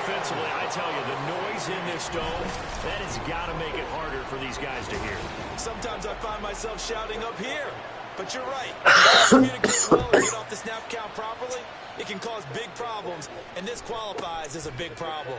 offensively, I tell you, the noise in this dome, that has got to make it harder for these guys to hear. Sometimes I find myself shouting up here. But you're right. If you communicate well and get off the snap count properly, it can cause big problems, and this qualifies as a big problem.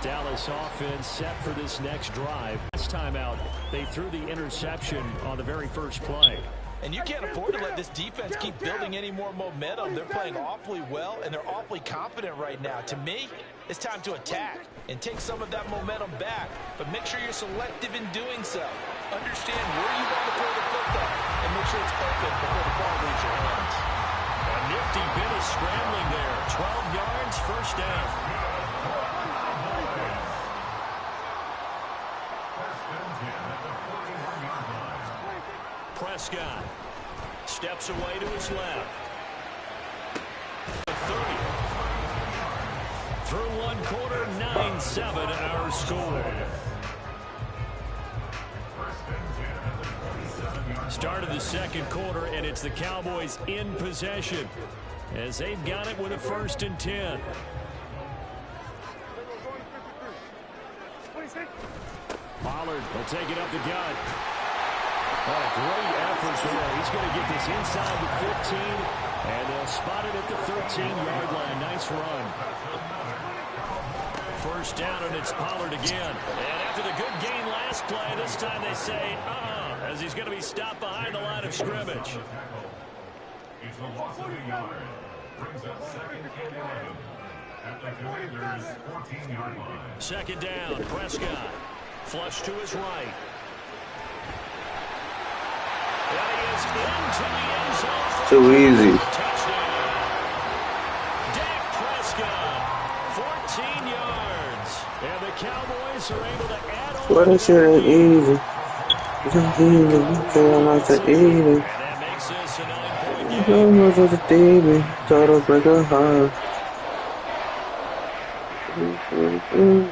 Dallas offense set for this next drive. Last time out, they threw the interception on the very first play. And you can't afford to let this defense keep building any more momentum. They're playing awfully well, and they're awfully confident right now. To me, it's time to attack and take some of that momentum back, but make sure you're selective in doing so. Understand where you want to throw the football and make sure it's open before the ball leaves your hands. A nifty bit of scrambling there. 12 yards, first down. Prescott steps away to his left. 30. Through one quarter, 9-7 our score. Start of the second quarter, and it's the Cowboys in possession as they've got it with a 1st and 10. Pollard will take it up the gut. What a great effort there. He's going to get this inside the 15, and they'll spot it at the 13-yard line. Nice run. First down, and it's Pollard again. And after the good gain last play, this time they say, as he's going to be stopped behind the line of scrimmage. It's a loss of a yard. Brings up 2nd and 11 at the Commanders' 14-yard line. Second down, Prescott. Flush to his right. And he is into the end zone. Too easy. Touchdown. Dak Prescott, 14 yards. And the Cowboys are able to add on. What is it easy? It's easy. It's easy. And that makes this a 9-point game. Try to break a heart.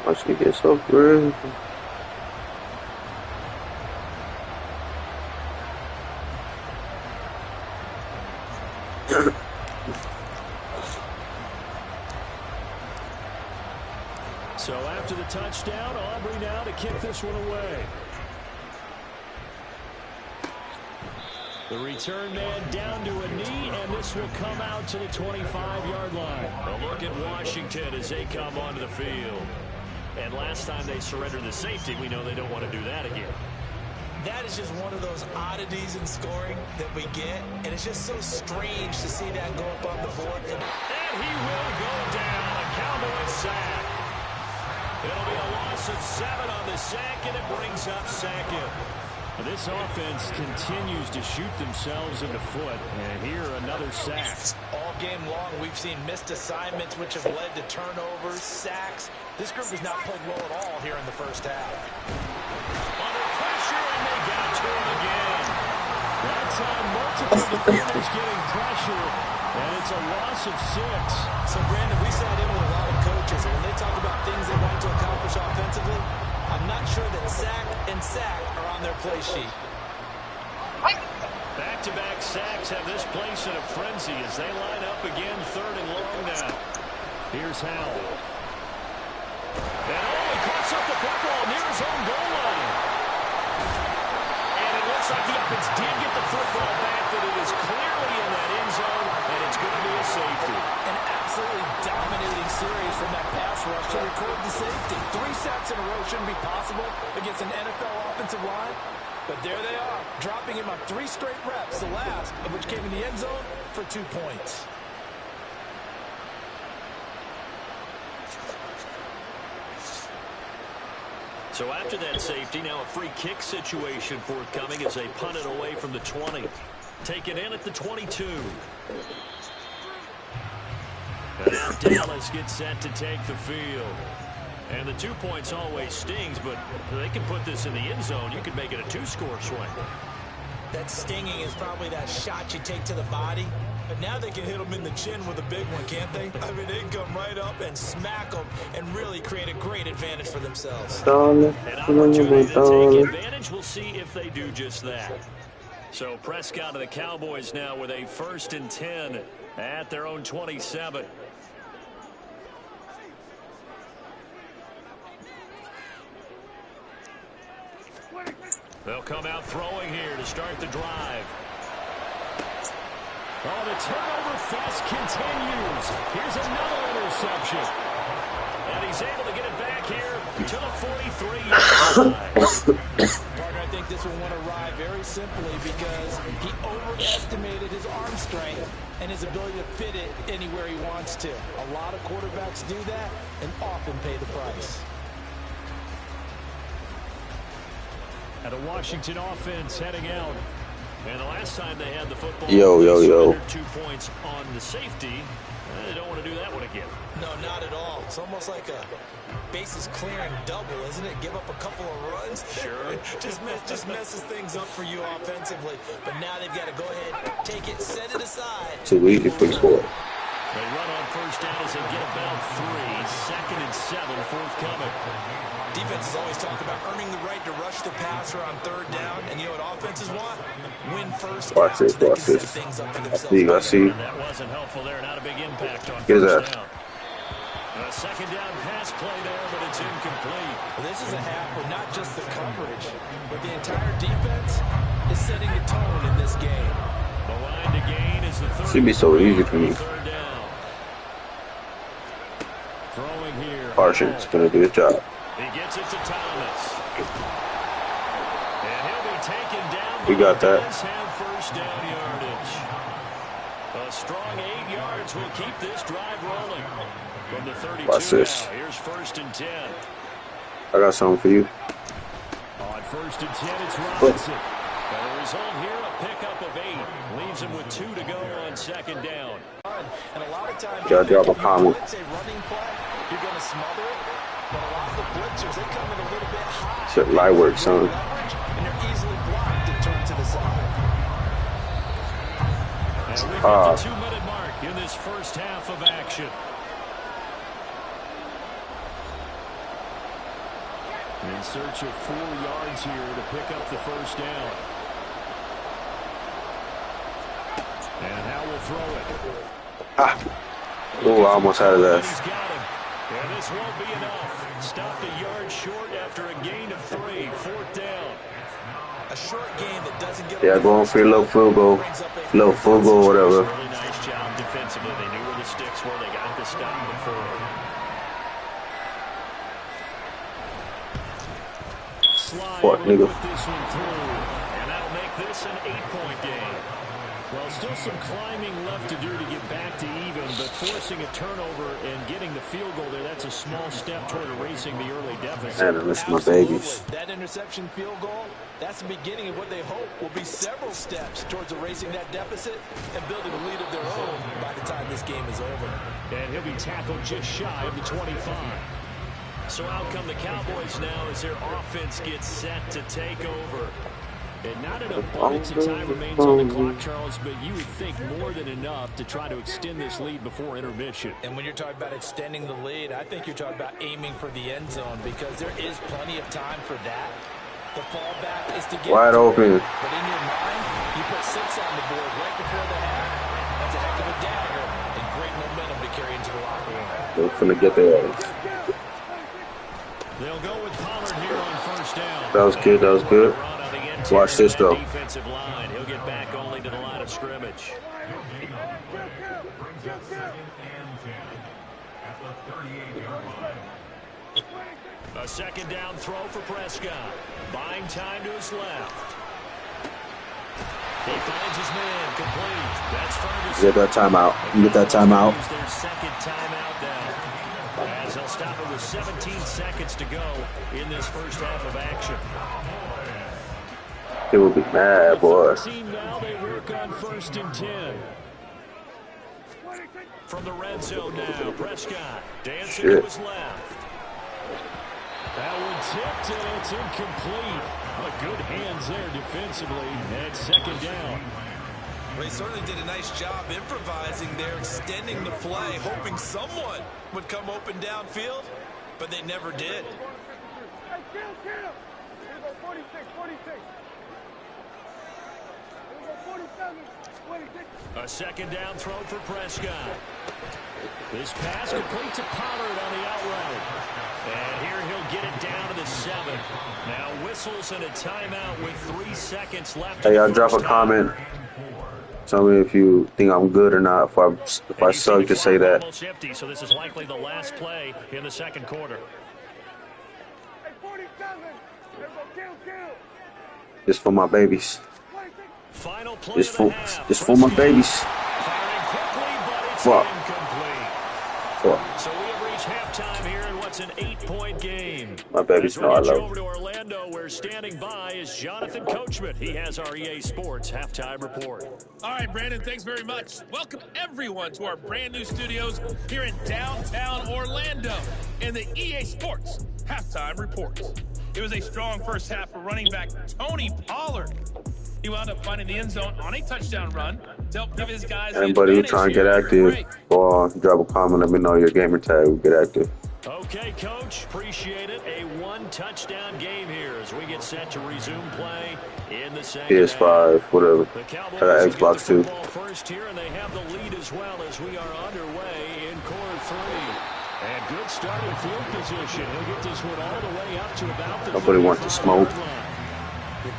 Watch me get so crazy. So after the touchdown, Aubrey now to kick this one away. The return man down to a knee, and this will come out to the 25-yard line. A look at Washington as they come onto the field. And last time they surrendered the safety, we know they don't want to do that again. That is just one of those oddities in scoring that we get, and it's just so strange to see that go up on the board. And he will go down, a Cowboys sack. It'll be a loss of 7 on the sack, and it brings up 2nd. This offense continues to shoot themselves in the foot, and here another sack. All game long, we've seen missed assignments, which have led to turnovers, sacks. This group has not played well at all here in the first half. Under pressure, and they got to him again. That time, multiple defenders getting pressure, and it's a loss of 6. So, Brandon, we sat in with a lot of coaches, and when they talk about things they want to accomplish offensively, I'm not sure that sack and sack are on their play sheet. Back-to-back sacks have this place in a frenzy as they line up again, 3rd and long now. Here's Howell. And he cuts up the football near his own goal line. And it looks like the offense did get the football back, but it is clearly in that end zone, and it's going to be a safety. An absolutely dominating series from that pass rush to record the safety. 3 sacks in a row shouldn't be possible against an NFL offensive line. But there they are, dropping him on 3 straight reps, the last of which came in the end zone for 2 points. So after that safety, now a free kick situation forthcoming as they punt it away from the 20. Take it in at the 22. And now Dallas gets set to take the field. And the 2 points always stings, but they can put this in the end zone. You could make it a 2-score swing. That stinging is probably that shot you take to the body. But now they can hit them in the chin with a big one, can't they? I mean, they can come right up and smack them and really create a great advantage for themselves. An opportunity to take advantage. We'll see if they do just that. So Prescott of the Cowboys now with a 1st and 10 at their own 27. They'll come out throwing here to start the drive. Oh, the turnover fest continues. Here's another interception. And he's able to get it back here to the 43-yard line. Partner, I think this one won't arrive very simply because he overestimated his arm strength and his ability to fit it anywhere he wants to. A lot of quarterbacks do that and often pay the price. And a Washington offense heading out. And the last time they had the football, Yo. 2 points on the safety. They don't want to do that one again. No, not at all. It's almost like a bases clearing double, isn't it? Give up a couple of runs. Sure. just messes things up for you offensively. But now they've got to go ahead, take it, set it aside. Too easy for the score. They run on first down as they get about 3. 2nd and 7 forthcoming. Defenses always talk about earning the right to rush the passer on 3rd down. And you know what offenses want? Win first down. Watch this. Things up for themselves. I see. That wasn't helpful there. Not a big impact on Get first that. down. A 2nd down pass play there, but it's incomplete. Well, this is a half where not just the coverage, but the entire defense is setting the tone in this game. The line to gain is the 3rd. Should be so easy for me. 3rd down. Throwing here. Parsons gonna do his job. He gets it to Thomas. And he'll be taken down. We got that. Does have first down yardage. A strong 8 yards will keep this drive rolling. From the 32 Watch this. now, here's 1st and 10. I got something for you. On 1st and 10, it's Robinson. And the result here, a pickup of 8. Leaves him with 2 to go on 2nd down. And a lot of times, Gotta drop a comment. It's a running play. You're going to smother it. But a lot of the blitzers, they come in a little bit high. Shit, light work, son. And they're easily blocked and turned to the side. And we've got the 2-minute mark in this first half of action. In search of 4 yards here to pick up the first down. And now we'll throw it. Oh, I almost had it there. He's got him. And this won't be enough. Stopped a yard short after a gain of 3. 4th down. A short game that doesn't get Yeah, going for your little field goal. Little field goal, whatever. Really nice job defensively. They knew where the sticks were. They got the stop before. What, nigga? Put this one through, and that'll make this an 8-point game. Well, still some climbing left to do to get back to even, but forcing a turnover and getting the field goal there, that's a small step toward erasing the early deficit. Man, I miss my babies. That interception field goal, that's the beginning of what they hope will be several steps towards erasing that deficit and building a lead of their own by the time this game is over. And he'll be tackled just shy of the 25. So out come the Cowboys now as their offense gets set to take over. And not an abundance of time remains on the clock, Charles, but you would think more than enough to try to extend this lead before intermission. And when you're talking about extending the lead, I think you're talking about aiming for the end zone because there is plenty of time for that. The fallback is to get Wide open. But in your mind, you put 6 on the board right before the half. That's a heck of a dagger and great momentum to carry into the locker room. They're finna get their ass. They'll go with Pollard here on first down. That was good. That was good. Watch this, though. Defensive line. He'll get back only to the line of scrimmage. Brings up 2nd and 10 at the 38-yard line. A 2nd down throw for Prescott. Buying time to his left. He finds his man complete. That's Ferguson. Get that timeout. You get that timeout. Their 2nd timeout now. As they'll stop it with 17 seconds to go in this first half of action. They will be mad, boy. Now they work on 1st and 10. From the red zone now, Prescott dancing to his left. That one tipped and it's incomplete. But good hands there defensively at 2nd down. They certainly did a nice job improvising there, extending the play, hoping someone would come open downfield, but they never did. A second down throw for Prescott. This pass complete to Pollard on the out route. And here he'll get it down to the 7. Now whistles and a timeout with 3 seconds left. Hey, y'all drop a comment. Tell me if you think I'm good or not. If I suck, just say that. Almost empty, so this is likely the last play in the second quarter. Just for my babies. Final play Just for my babies. Firing quickly, but it's Fuck. incomplete. Fuck. So we have reached halftime here in what's an 8-point game. My babies As we know I get you love over to Orlando, where standing by is Jonathan Coachman. He has our EA Sports halftime report. All right, Brandon, thanks very much. Welcome, everyone, to our brand new studios here in downtown Orlando in the EA Sports halftime report. It was a strong first half for running back Tony Pollard. He wound up finding the end zone on a touchdown run to help give his guys the Anybody who advantage trying to get here. active, Great. or drop a comment, let me know your gamer tag. We'll get active. Okay, Coach, appreciate it. A one-touchdown game here as we get set to resume play in the second half. PS5, whatever. The Cowboys I got will get Xbox the too. football first here, and they have the lead as well as we are underway in quarter 3. And good starting field position. He'll get this one all the way up to about the Nobody wants to smoke. 35-yard line.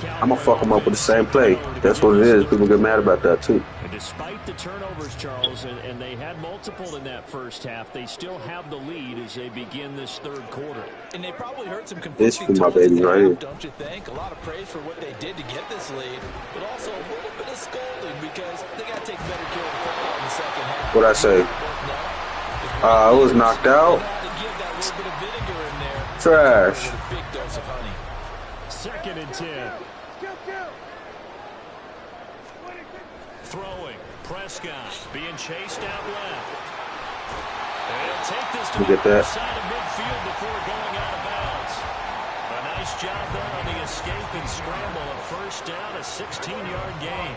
The I'm gonna fuck them up with the same Cowboys play. That's what it is. People get mad about that too. And despite the turnovers, Charles, and they had multiple in that first half, they still have the lead as they begin this third quarter. And they probably heard some This conflicting for my tones at baby the right half, here. don't you think? A lot of praise for what they did to get this lead, but also a little bit of scolding because they got to take better care of the football in the second half. What'd I say? I was knocked out. Trash. Big dose of honey. Second and 10. Throwing. Prescott being chased out left. And he'll take this to You the get that? other side of midfield before going out of bounds. A nice job there on the escape and scramble. A first down, a 16-yard gain.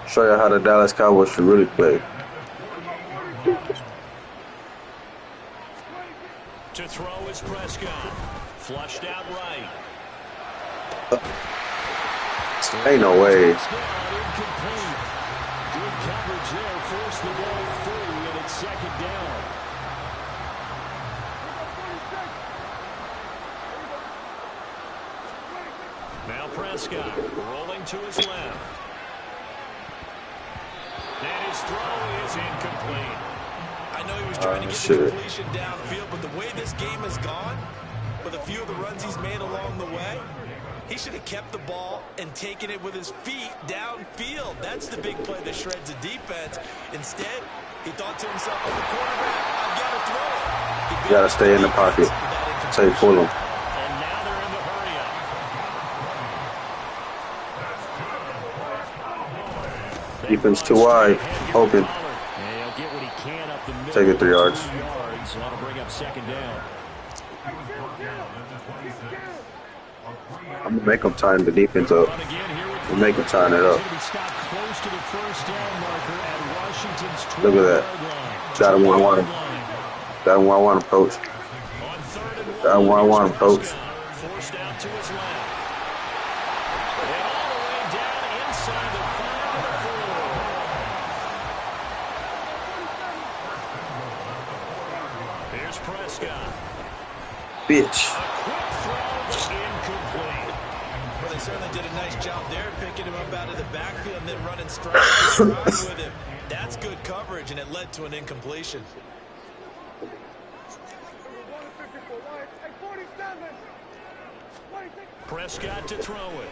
Show you how the Dallas Cowboys should really play. To throw is Prescott. Flushed out right. Ain't no way. Touchdown, incomplete. Good coverage there. Forced the ball through, and it's second down. Now Prescott rolling to his left. And his throw is incomplete. I know he was trying to get shit. the completion downfield, but the way this game has gone, with a few of the runs he's made along the way, he should have kept the ball and taken it with his feet downfield. That's the big play that shreds the defense. Instead, he thought to himself, as a quarterback, I've got to throw it. You gotta stay in the pocket. Say pull them. And now they're in the hurry-up. Defense too wide. Open. And he'll get what he can up the middle. Take it 3 yards. 3 yards. That'll bring up second down. I'm gonna make them tighten the defense up. Run again here with We'll make them tighten it up. He's gonna be stopped close to the first down marker at Washington's Look at that. 20-yard line. Got him where I want him. 20-yard line. Got him where I want him, coach. On third and Got him where I one, want him, coach. forced out to his left. And all the way down inside the 5 to the 4. Here's Prescott. Bitch. A quick throw, incomplete. Well, they certainly did a nice job there, picking him up out of the backfield and then running stride to stride with him. That's good coverage, and it led to an incompletion. Prescott to throw it.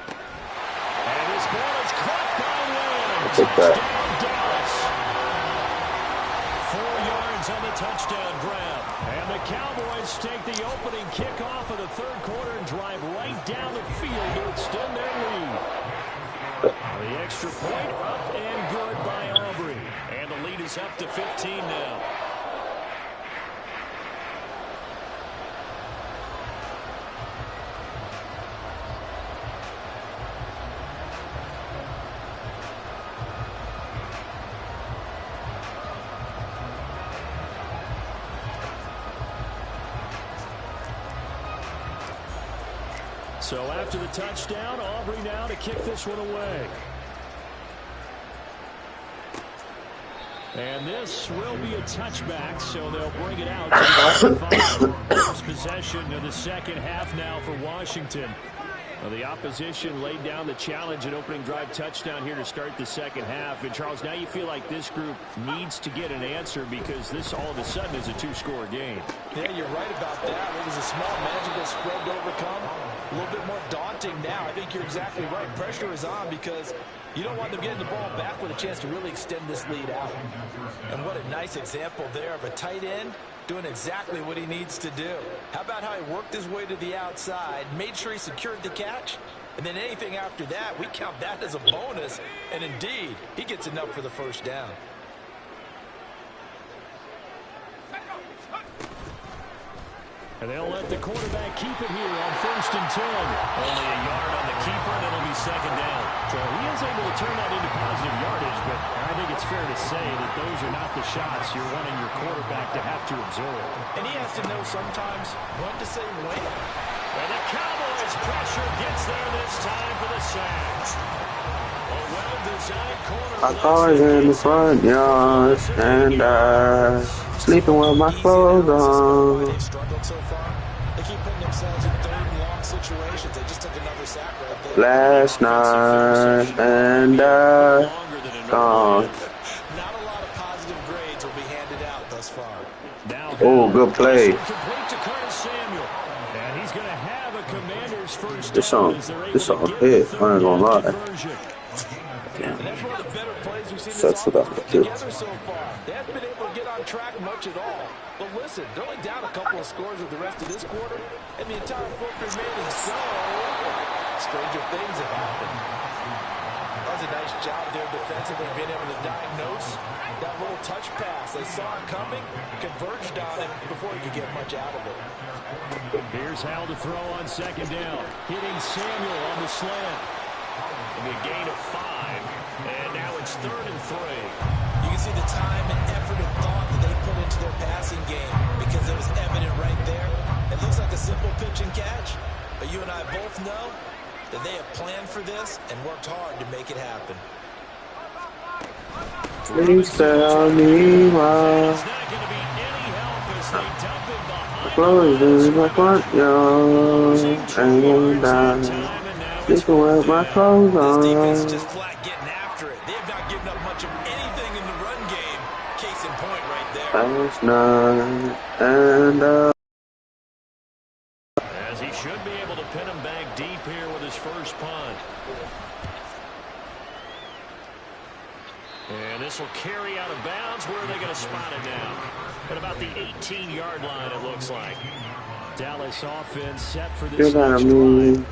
And his ball is caught by Lamb. I'll take that. Touchdown, Dallas. 4 yards on the touchdown grab. And the Cowboys take the opening kickoff of the third quarter and drive right down the field to extend their lead. The extra point up and good by Aubrey. And the lead is up to 15 now. So after the touchdown, Aubrey now to kick this one away. And this will be a touchback, so they'll bring it out to the 5. First possession of the second half now for Washington. Well, the opposition laid down the challenge and opening drive touchdown here to start the second half. And, Charles, now you feel like this group needs to get an answer because this all of a sudden is a 2-score game. Yeah, you're right about that. It was a small, manageable spread to overcome. A little bit more daunting now. I think you're exactly right. Pressure is on because you don't want them getting the ball back with a chance to really extend this lead out. And what a nice example there of a tight end doing exactly what he needs to do. How about how he worked his way to the outside, made sure he secured the catch, and then anything after that, we count that as a bonus. And indeed, he gets enough for the first down. And they'll let the quarterback keep it here on 1st and 10. Only a yard on the keeper, and it'll be second down. So he is able to turn that into positive yardage, but I think it's fair to say that those are not the shots you're wanting your quarterback to have to absorb. And he has to know sometimes when to say when. And the Cowboys' pressure gets there this time for the sack. A well-designed corner. My car's in the front yard, and sleeping with my clothes on. They've struggled so far. They keep putting themselves in third and long situations. They just took another sack right there. Last night, and gone. Not a lot of positive grades will be handed out thus far. Oh, good play. And he's going to have a Commander's first This song hit. I ain't gonna lie. And that's one of the better plays we've seen Sets this it up offense too. together so far. They haven't been able to get on track much at all. But listen, they're only down a couple of scores with the rest of this quarter, and the entire fourth remaining. So, stranger things have happened. That was a nice job there defensively, being able to diagnose that little touch pass. They saw it coming, converged on it before he could get much out of it. Here's Hal to throw on second down. Hitting Samuel on the slant. It'll be a gain of 5, and now it's 3rd and 3. You can see the time and effort and thought that they put into their passing game because it was evident right there. It looks like a simple pitch and catch, but you and I both know that they have planned for this and worked hard to make it happen. Please tell me why. It's not going to be any help as they dump him behind. Clothes in my front yard, and sleeping with my clothes This defense on. just flat getting after it. They have not given up much of anything in the run game. Case in point right there. Last night, and As he should be able to pin him back deep here with his first punt. And this will carry out of bounds. Where are they going to spot it now? At about the 18-yard line, it looks like. Dallas offense set for this you're gonna next move. drive.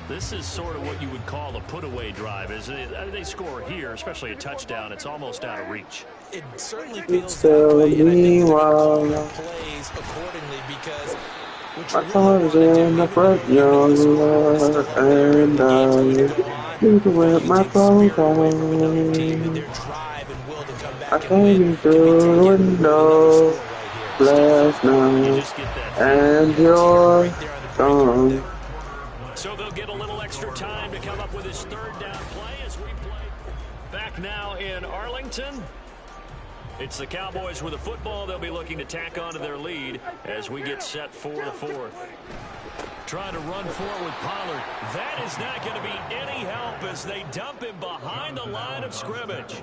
This is sort of what you would call a put-away drive, isn't it? They score here, especially a touchdown. It's almost out of reach. It certainly feels Tell that way, and I think me they're going to call why. their plays accordingly because what My you really car's want to do, in the even front when you know the score is yard, still up there, and the game's going to go on. sleeping with You my take the spirit clothes away from another team and on. their drive and will to come back I and came win through can be the taken with window another score right here. last You night, just get that and feeling. you're Right there on the break right there. gone. So they'll get a little extra time to come up with his 3rd down play as we play. Back now in Arlington. It's the Cowboys with the football. They'll be looking to tack on to their lead as we get set for the 4th. Trying to run forward with Pollard. That is not going to be any help as they dump him behind the line of scrimmage.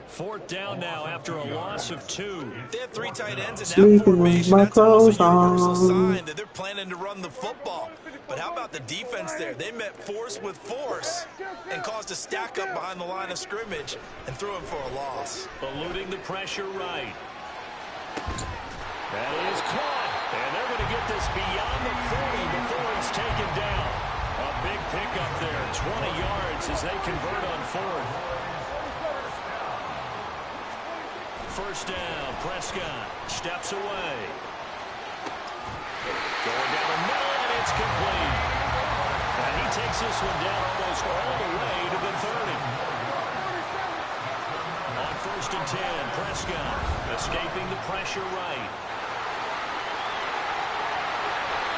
4th down now after a loss of 2. They have 3 tight ends in that Sleeping with formation. my That's almost a clothes universal on. sign that they're planning to run the football. But how about the defense there? They met force with force and caused a stack up behind the line of scrimmage and threw him for a loss. Eluding the pressure right. That is caught. And they're going to get this beyond the 40 before it's taken down. A big pickup there. 20 yards as they convert on 4th. First down, Prescott steps away. Going down the middle, and it's complete. And he takes this one down almost all the way to the 30. On 1st and 10, Prescott escaping the pressure right.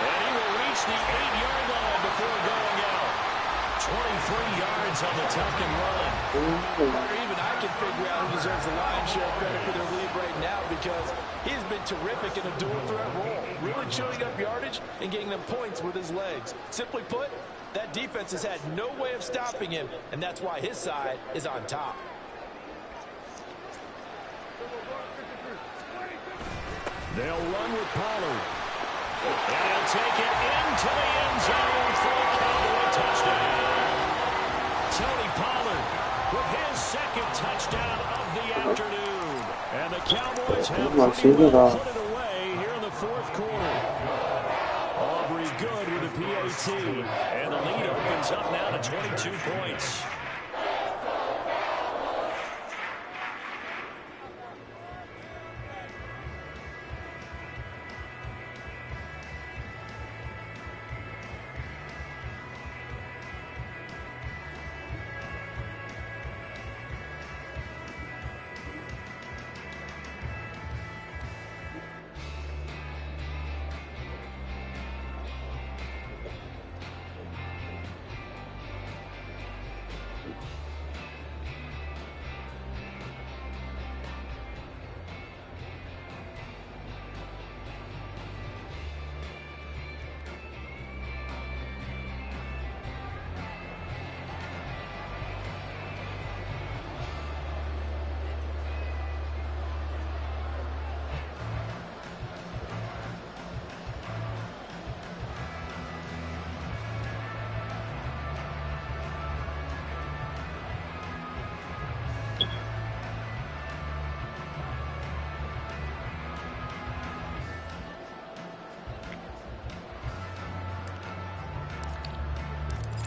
And he will reach just the 8-yard line before going out. 23 yards on the tuck and run. Or even I can figure out who deserves the lion's share of credit for their lead right now, because he's been terrific in a dual threat role, really chewing up yardage and getting them points with his legs. Simply put, that defense has had no way of stopping him, and that's why his side is on top. They'll run with Pollard. And he'll take it into the end zone for a Cowboy touchdown. Tony Pollard with his second touchdown of the afternoon. And the Cowboys have pretty well put it away here in the fourth quarter. Aubrey good with a PAT. And the lead opens up now to 22 points.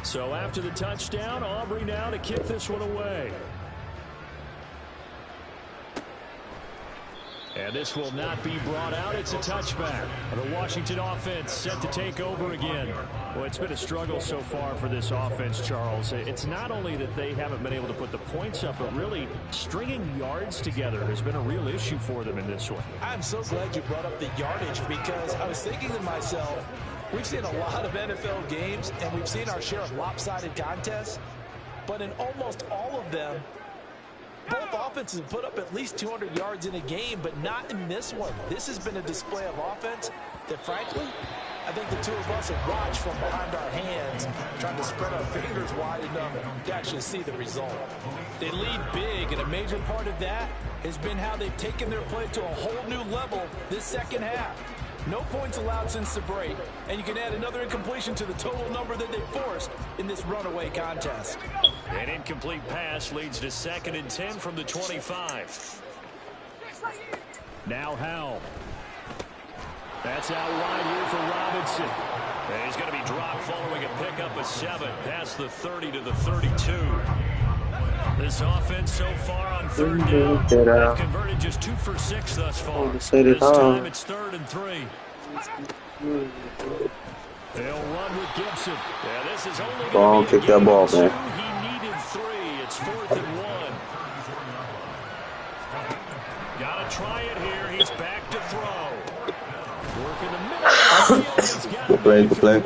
So after the touchdown, Aubrey now to kick this one away. And this will not be brought out. It's a touchback. The Washington offense set to take over again. Well, it's been a struggle so far for this offense, Charles. It's not only that they haven't been able to put the points up, but really stringing yards together has been a real issue for them in this one. I'm so glad you brought up the yardage, because I was thinking to myself, we've seen a lot of NFL games, and we've seen our share of lopsided contests, but in almost all of them, both offenses put up at least 200 yards in a game, but not in this one. This has been a display of offense that, frankly, I think the two of us have watched from behind our hands, trying to spread our fingers wide enough to actually see the result. They lead big, and a major part of that has been how they've taken their play to a whole new level this second half. No points allowed since the break, and you can add another incompletion to the total number that they forced in this runaway contest. An incomplete pass leads to 2nd and 10 from the 25. Now Howell. That's out wide here for Robinson. And he's going to be dropped following a pickup of 7 past the 30 to the 32. This offense so far on 3rd down, they've converted just 2 for 6 thus far. This time it's 3rd and 3. They'll run with Gibson. Yeah, this is only going to be a game of 2. He needed 3. It's 4th and 1. Got to try it here. He's back to throw. Working the middle of the field. Good play.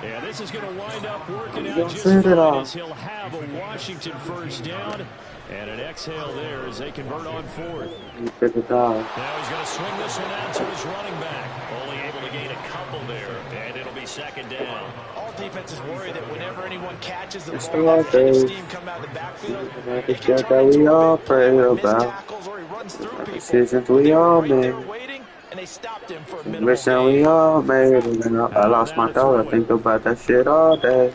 Yeah, this is going to wind up working out just fine, as he'll have a Washington first down. And an exhale there as they convert on 4th. Now he's going to swing this one out to his running back. Only able to gain a couple there, and it'll be 2nd down. All defenses worry that whenever anyone catches the ball, the head of steam come out of the backfield. That we all pray about. Decisions we all made. And they stopped him for a minimum Mission we all made. And I lost my thought. I think about that shit all day.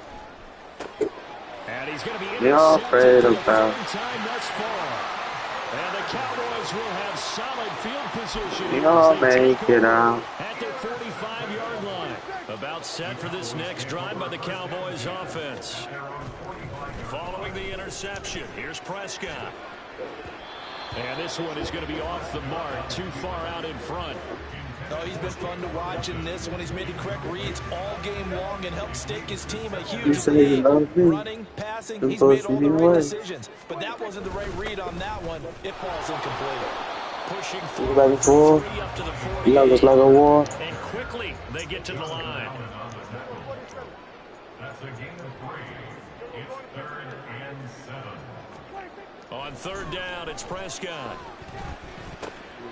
And he's going to be we all prayed about. And the Cowboys will have solid field position. We all make it out. At their 45-yard line. About set for this next drive by the Cowboys offense. Following the interception, here's Prescott. And this one is going to be off the mark, too far out in front. Oh, he's been fun to watch in this one. He's made the correct reads all game long and helped stake his team a huge lead. Running, passing, he's made all the right decisions. But that wasn't the right read on that one. It falls incomplete. Pushing forward, 3 up to the 40. Looks like a war. And quickly they get to the line. That's a gain of 3. It's 3rd and 7. On 3rd down, it's Prescott.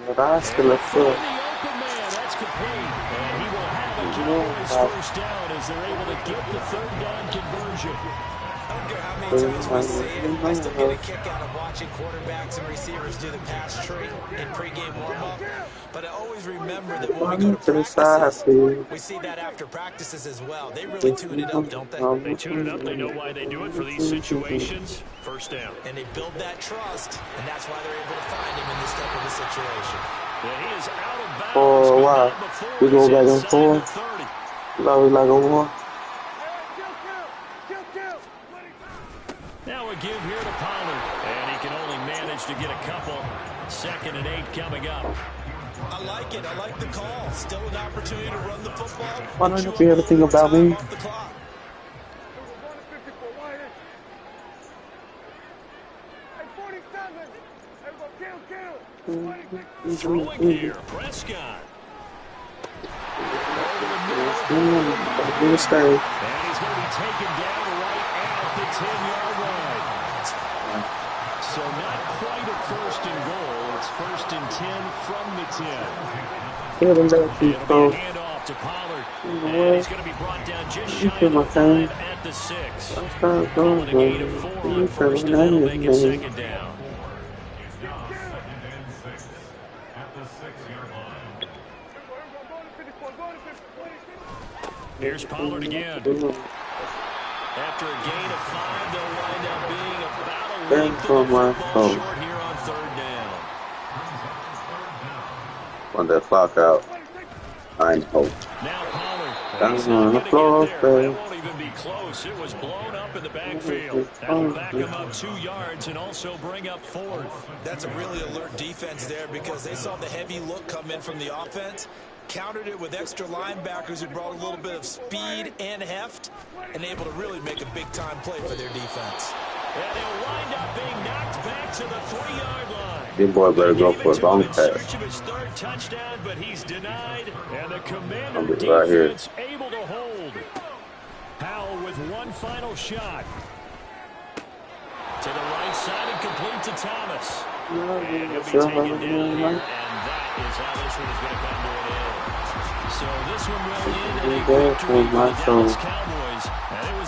But I still a For foot. the open man, that's complete. And he will have a Cowboys first down as they're able to get the 3rd down conversion. I don't care how many times we see it, I still get a kick out of watching quarterbacks and receivers do the pass tree in pregame warm-up. But I always remember that when we go to practices, we see that after practices as well. They really tune it up, don't they? They tune it up. They know why they do it for these situations. First down. And they build that trust, and that's why they're able to find him in this type of a situation. And he is out of bounds. Oh, wow. We go back and forth. Love like a war. Now a give here to Pollard. And he can only manage to get a couple. 2nd and 8 coming up. I like it. I like the call. Still an opportunity to run the football. Why don't you be everything about me? Throwing here, Prescott. I'm gonna stay. And he's going to be taken down right at the 10-yard line. So not quite a 1st and goal. It's 1st and 10 from the 10. It'll be a handoff to Pollard. And he's going to be brought down just shy of the 5 at the 6. Calling a gain of 4 on 1st, and that'll make it 2nd down. It's now 2nd and 6 at the 6-yard line. Here's Pollard again. After a gain of 5, they'll wind up being about a length of the football short here on 3rd down. Want that clock out. I hope. Now Pollard. That's on the floor. That won't even be close. It was blown up in the backfield. That'll back him up 2 yards and also bring up 4th. That's a really alert defense there because they saw the heavy look come in from the offense, countered it with extra linebackers who brought a little bit of speed and heft, and able to really make a big-time play for their defense. And he'll wind up being knocked back to the 3-yard line. This boy better go for a long In search pass. of his 3rd touchdown, but he's denied. And the Commander I'll be right here. defense able to hold. Powell with one final shot. To the right side and complete to Thomas. And he'll be taken down here. And that is how this one is going to come to an end. So this one will end in a victory for the Dallas Cowboys. And it was